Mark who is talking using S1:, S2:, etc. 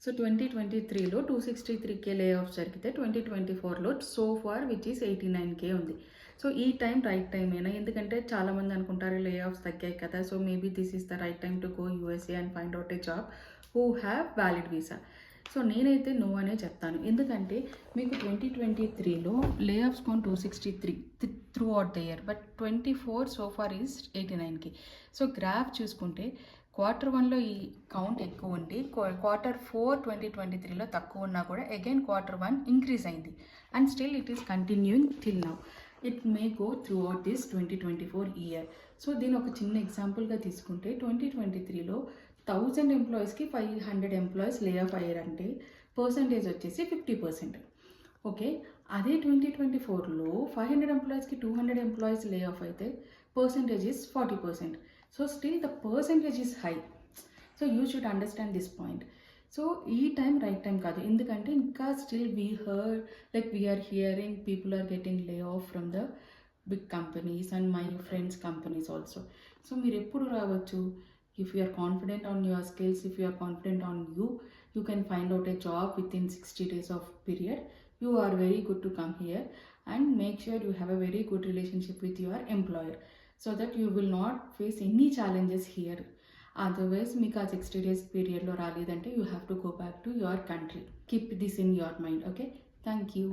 S1: So 2023లో 263K layoffs జరిగితే 2024లో so far which is 89K ఉంది. సో ఈ టైం రైట్ టైమేనా? ఎందుకంటే చాలామంది అనుకుంటారు లే ఆఫ్స్ తగ్గాయి కదా, so maybe this is the right time to go USA and find out a job who have valid visa. So నేనైతే నో అనే చెప్తాను. ఎందుకంటే మీకు 2023లో లే ఆఫ్స్ కొని 263 throughout the year, but 24 so far is 89K. So graph చూసుకుంటే Q1లో ఈ కౌంట్ ఎక్కువ ఉండి Q4 2023లో తక్కువ ఉన్నా కూడా అగైన్ Q1 ఇంక్రీజ్ అయింది and still it is continuing till now. It may go through out this 2024 year. So దీని ఒక చిన్న ఎగ్జాంపుల్గా తీసుకుంటే 2023లో 1000 ఎంప్లాయీస్కి 500 ఎంప్లాయీస్ లే ఆఫ్ అయ్యారంటే పర్సంటేజ్ వచ్చేసి 50%. ఓకే, అదే 2024లో 500 ఎంప్లాయీస్కి 200 ఎంప్లాయీస్ లే ఆఫ్ అయితే percentage is 40%. So still the percentage is high. So you should understand this point. So ఈ టైం రైట్ టైం కాదు, ఎందుకంటే ఇంకా still we are hearing people are getting lay off from the big companies and my friends companies also. సో మీరు ఎప్పుడు రావచ్చు? If you are confident on your skills, if you are confident on you, you can find out a job within 60 days of period. You are very good to come here and make sure you have a very good relationship with your employer so that you will not face any challenges here. Otherwise, మీకు ఆ 60 days periodలో రాలేదంటే you have to go back to your country. Keep this in your mind, okay? Thank you.